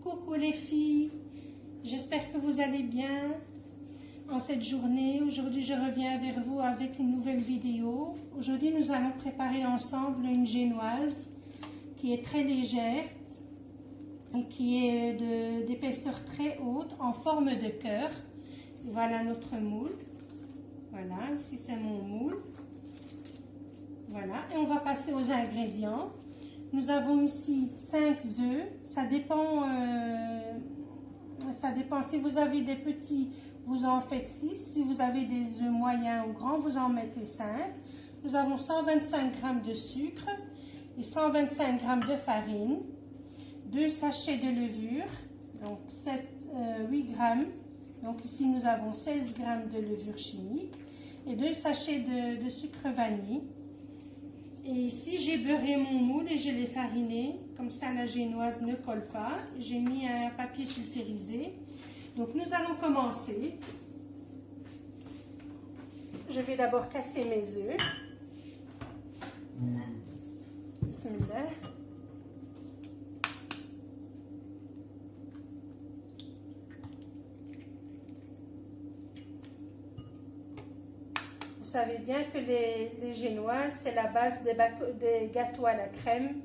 Coucou les filles, j'espère que vous allez bien en cette journée. Aujourd'hui je reviens vers vous avec une nouvelle vidéo. Aujourd'hui nous allons préparer ensemble une génoise qui est très légère et qui est d'épaisseur très haute en forme de cœur. Voilà notre moule. Voilà, ici c'est mon moule. Voilà, et on va passer aux ingrédients. Nous avons ici 5 œufs, ça dépend si vous avez des petits, vous en faites 6, si vous avez des œufs moyens ou grands, vous en mettez 5. Nous avons 125 g de sucre et 125 g de farine, 2 sachets de levure, donc 8 g, donc ici nous avons 16 g de levure chimique et 2 sachets de sucre vanille. Et ici, j'ai beurré mon moule et je l'ai fariné. Comme ça, la génoise ne colle pas. J'ai mis un papier sulfurisé. Donc, nous allons commencer. Je vais d'abord casser mes œufs. Bismillah. Vous savez bien que les génoises, c'est la base des gâteaux à la crème.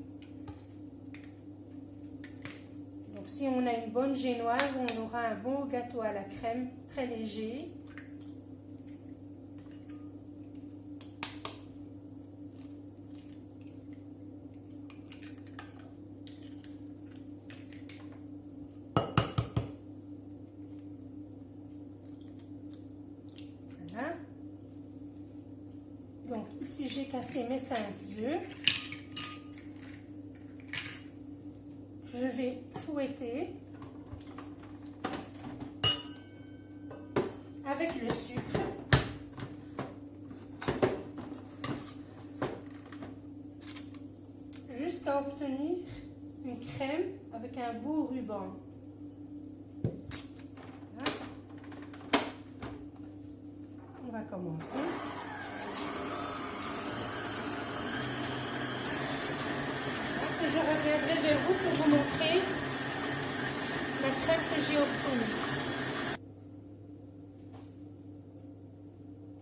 Donc si on a une bonne génoise, on aura un bon gâteau à la crème, très léger. Voilà. Donc ici j'ai cassé mes 5 œufs. Je vais fouetter avec le sucre. Jusqu'à obtenir une crème avec un beau ruban. Voilà. On va commencer. Je reviendrai vers vous pour vous montrer la crème que j'ai obtenue.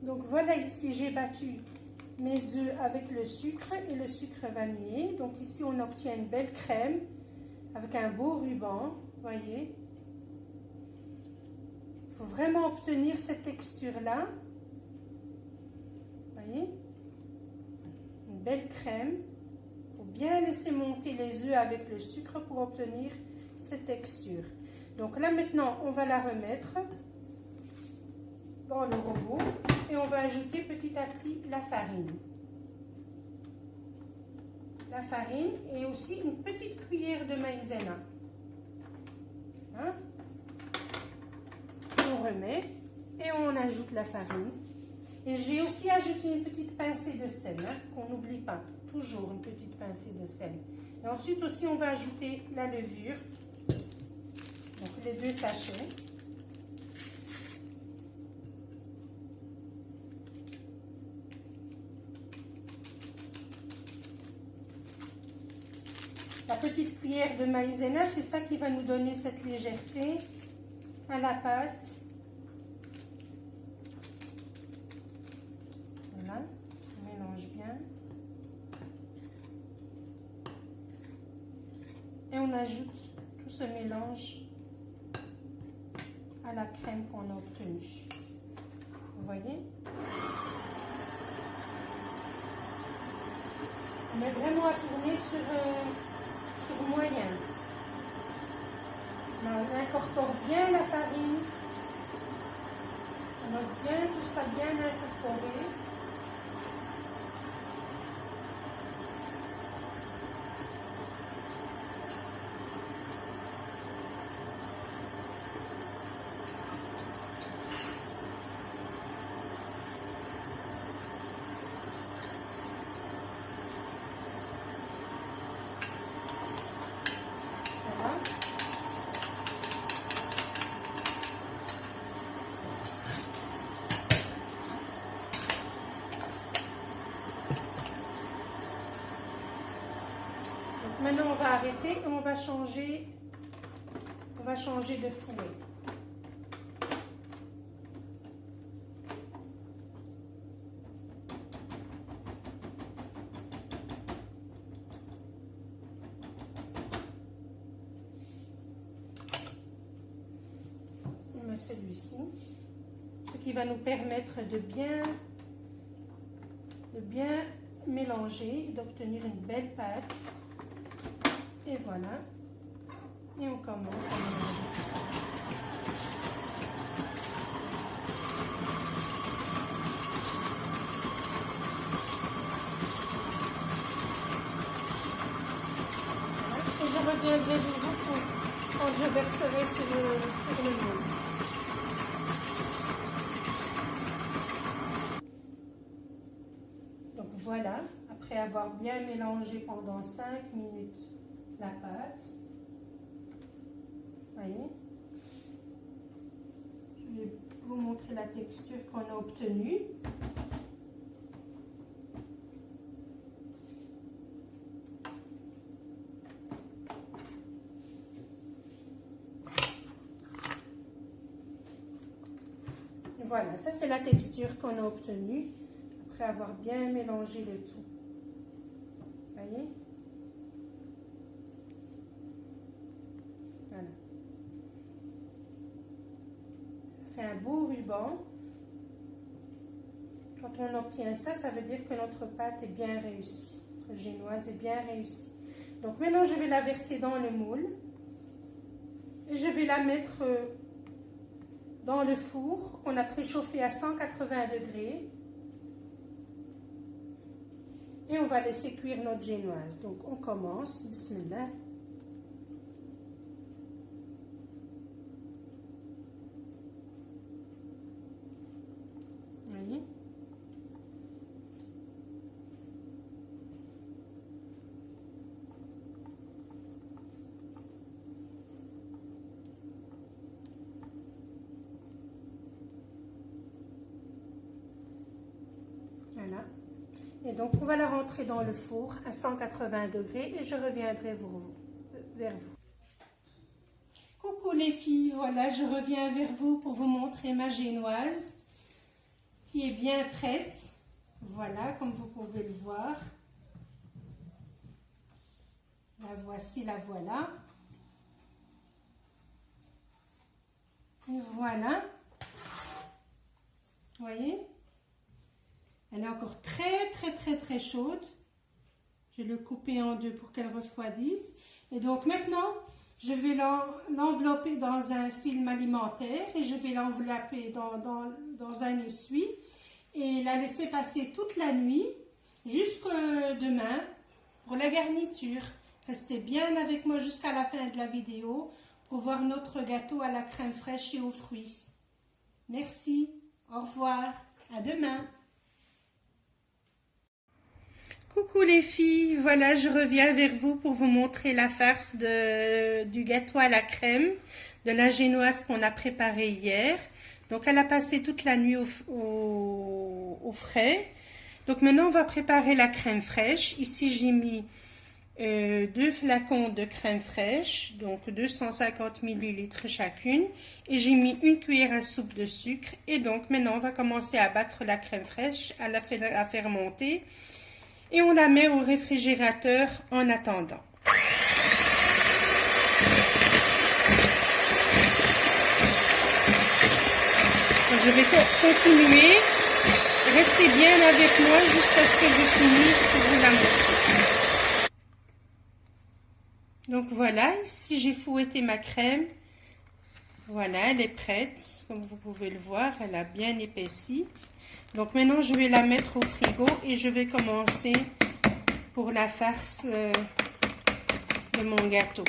Donc voilà, ici j'ai battu mes œufs avec le sucre et le sucre vanillé. Donc ici on obtient une belle crème avec un beau ruban, voyez. Il faut vraiment obtenir cette texture-là. Voyez, une belle crème. Bien laisser monter les œufs avec le sucre pour obtenir cette texture. Donc là maintenant on va la remettre dans le robot et on va ajouter petit à petit la farine. La farine et aussi une petite cuillère de maïzena. Hein? On remet et on ajoute la farine. Et j'ai aussi ajouté une petite pincée de sel, hein, qu'on n'oublie pas. Toujours une petite pincée de sel. Et ensuite aussi, on va ajouter la levure. Donc, les 2 sachets. La petite cuillère de maïzena, c'est ça qui va nous donner cette légèreté à la pâte. Voilà, on mélange bien. Et on ajoute tout ce mélange à la crème qu'on a obtenue. Vous voyez? On met vraiment à tourner sur moyen. On incorpore bien la farine. On laisse bien tout ça bien incorporé. Maintenant, on va arrêter et on va changer va changer de fouet. On met celui-ci, ce qui va nous permettre de bien mélanger et d'obtenir une belle pâte. Et voilà. Et on commence à mélanger. Voilà. Et je reviendrai vers vous quand je verserai sur le moule. Donc voilà, après avoir bien mélangé pendant 5 minutes la pâte, voyez, je vais vous montrer la texture qu'on a obtenue. Voilà, ça c'est la texture qu'on a obtenue après avoir bien mélangé le tout. Voyez? Voilà. Ça fait un beau ruban. Quand on obtient ça, ça veut dire que notre pâte est bien réussie. Notre génoise est bien réussie. Donc maintenant, je vais la verser dans le moule. Et je vais la mettre dans le four qu'on a préchauffé à 180 degrés. Et on va laisser cuire notre génoise. Donc on commence. Bismillah. Voyez? Voilà. Et donc, on va la rentrer dans le four à 180 degrés et je reviendrai vers vous. Coucou les filles, voilà, je reviens vers vous pour vous montrer ma génoise qui est bien prête. Voilà, comme vous pouvez le voir. La voici, la voilà. Et voilà. Vous voyez? Elle est encore très chaude. Je vais le couper en deux pour qu'elle refroidisse. Et donc maintenant, je vais l'envelopper dans un film alimentaire et je vais l'envelopper dans un essuie et la laisser passer toute la nuit jusqu'à demain pour la garniture. Restez bien avec moi jusqu'à la fin de la vidéo pour voir notre gâteau à la crème fraîche et aux fruits. Merci, au revoir, à demain. Coucou les filles, voilà, je reviens vers vous pour vous montrer la farce du gâteau à la crème, de la génoise qu'on a préparée hier. Donc elle a passé toute la nuit au frais. Donc maintenant on va préparer la crème fraîche. Ici j'ai mis 2 flacons de crème fraîche, donc 250 ml chacune. Et j'ai mis 1 cuillère à soupe de sucre. Et donc maintenant on va commencer à battre la crème fraîche, à la faire monter. Et on la met au réfrigérateur en attendant. Donc je vais continuer. Restez bien avec moi jusqu'à ce que je finisse pour vous la montrer. Donc voilà, ici j'ai fouetté ma crème. Voilà, elle est prête. Comme vous pouvez le voir, elle a bien épaissi. Donc maintenant, je vais la mettre au frigo et je vais commencer pour la farce de mon gâteau.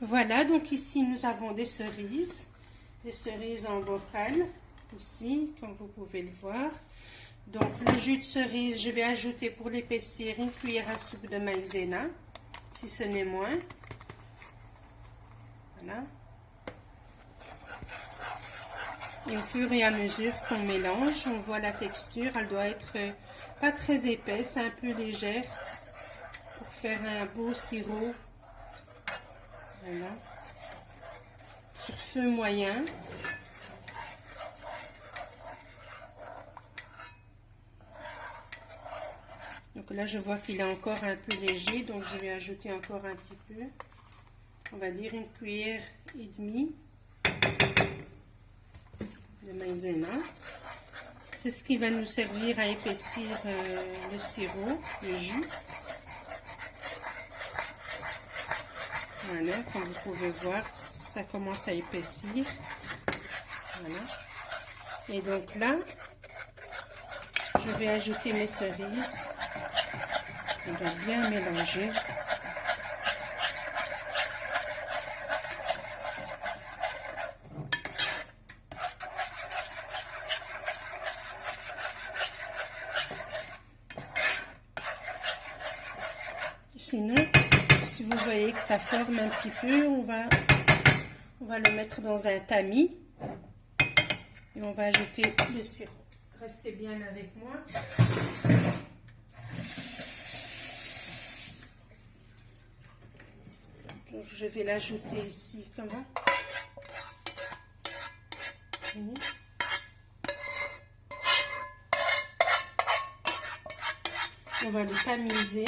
Voilà, donc ici, nous avons des cerises en bocal, ici, comme vous pouvez le voir. Donc, le jus de cerise, je vais ajouter pour l'épaissir 1 cuillère à soupe de maïzena, si ce n'est moins. Voilà. Et au fur et à mesure qu'on mélange, on voit la texture, elle doit être pas très épaisse, un peu légère pour faire un beau sirop Voilà. Sur feu moyen. Donc là, je vois qu'il est encore un peu léger, donc je vais ajouter encore un petit peu. On va dire 1,5 cuillère de maïzena. C'est ce qui va nous servir à épaissir le sirop, le jus. Voilà, comme vous pouvez voir, ça commence à épaissir. Voilà. Et donc là, je vais ajouter mes cerises. On va bien mélanger. Sinon, si vous voyez que ça forme un petit peu, on va le mettre dans un tamis et on va ajouter le sirop. Restez bien avec moi. Donc, je vais l'ajouter ici, comment? On va le tamiser.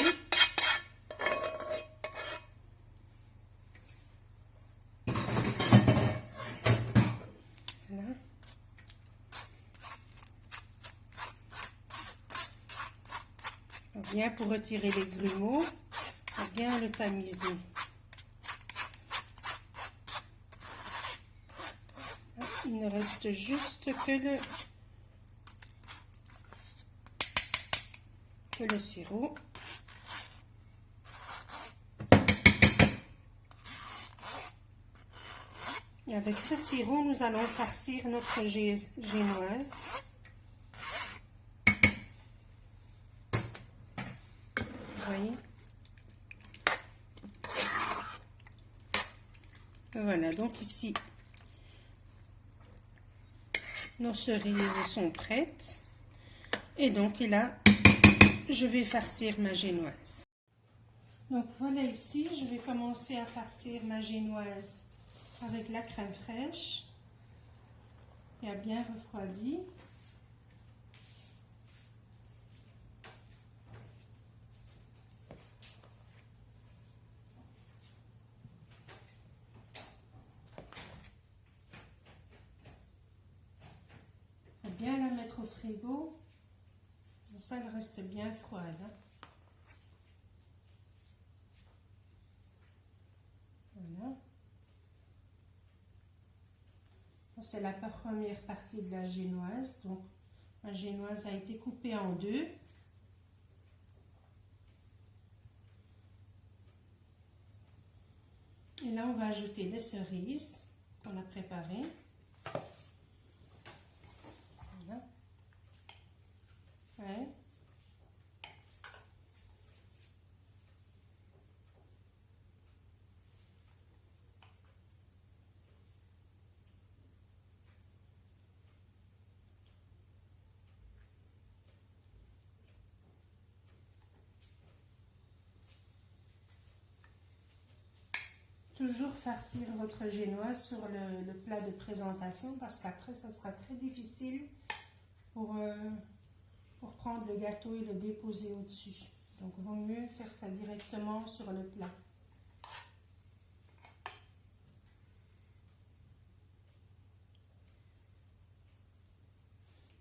Voilà. Bien pour retirer les grumeaux, on va bien le tamiser. Il ne reste juste que le sirop. Et avec ce sirop, nous allons farcir notre génoise. Vous voyez? Voilà, donc ici, nos cerises sont prêtes. Et donc là, je vais farcir ma génoise. Donc voilà, ici, je vais commencer à farcir ma génoise avec la crème fraîche qui a bien refroidi. Il faut bien la mettre au frigo, comme ça elle reste bien froide. Voilà. C'est la première partie de la génoise. Donc, ma génoise a été coupée en deux. Et là, on va ajouter les cerises qu'on a préparées. Voilà. Ouais. Toujours farcir votre génoise sur le plat de présentation parce qu'après ça sera très difficile pour prendre le gâteau et le déposer au-dessus. Donc il vaut mieux faire ça directement sur le plat.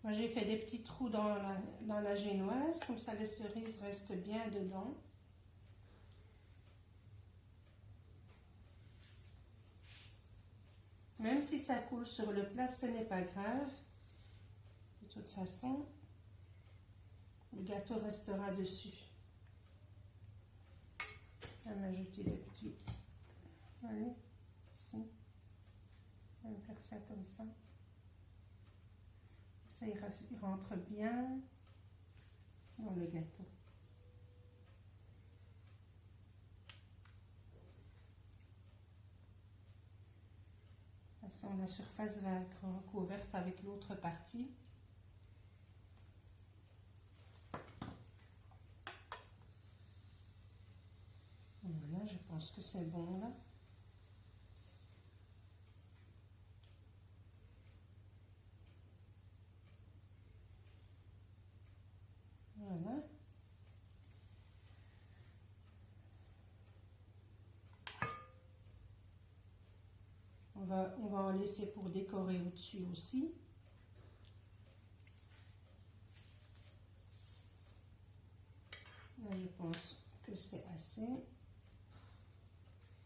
Moi j'ai fait des petits trous dans la génoise, comme ça les cerises restent bien dedans. Même si ça coule sur le plat, ce n'est pas grave. De toute façon, le gâteau restera dessus. On va ajouter des petits. Allez, ici. On va faire ça comme ça. Ça, il rentre bien dans le gâteau. De toute façon, la surface va être recouverte avec l'autre partie. Voilà, je pense que c'est bon là. On va en laisser pour décorer au-dessus aussi. Là, je pense que c'est assez.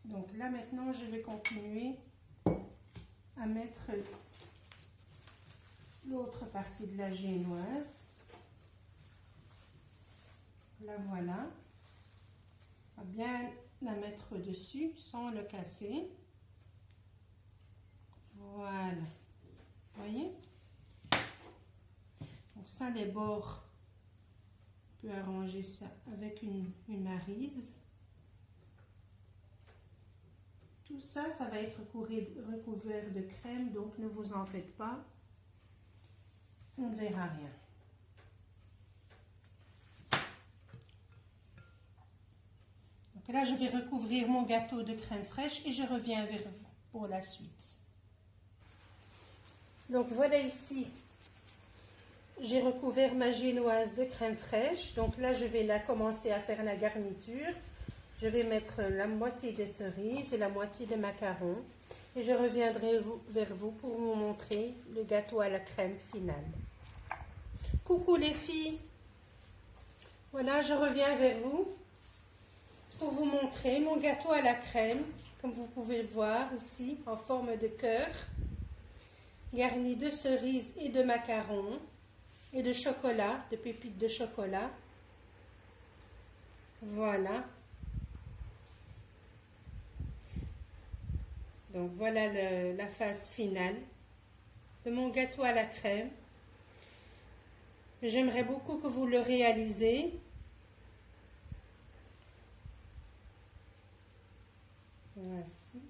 Donc là, maintenant, je vais continuer à mettre l'autre partie de la génoise. La voilà. On va bien la mettre dessus sans le casser. Voilà. Vous voyez? Donc ça, les bords, on peut arranger ça avec une maryse. Tout ça, ça va être recouvert de crème, donc ne vous en faites pas. On ne verra rien. Donc là, je vais recouvrir mon gâteau de crème fraîche et je reviens vers vous pour la suite. Donc voilà ici, j'ai recouvert ma génoise de crème fraîche. Donc là, je vais commencer à faire la garniture. Je vais mettre la moitié des cerises et la moitié des macarons. Et je reviendrai vers vous pour vous montrer le gâteau à la crème finale. Coucou les filles! Voilà, je reviens vers vous pour vous montrer mon gâteau à la crème. Comme vous pouvez le voir ici, en forme de cœur. Garni de cerises et de macarons. Et de chocolat, de pépites de chocolat. Voilà. Donc voilà la phase finale de mon gâteau à la crème. J'aimerais beaucoup que vous le réalisez. Voici.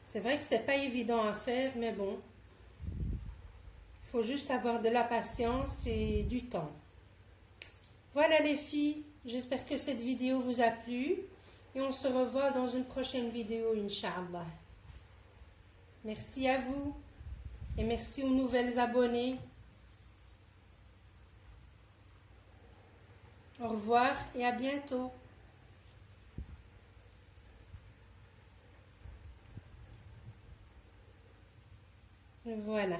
C'est vrai que c'est pas évident à faire, mais bon. Il faut juste avoir de la patience et du temps. Voilà les filles, j'espère que cette vidéo vous a plu. Et on se revoit dans une prochaine vidéo, Inch'Allah. Merci à vous. Et merci aux nouvelles abonnées. Au revoir et à bientôt. Voilà.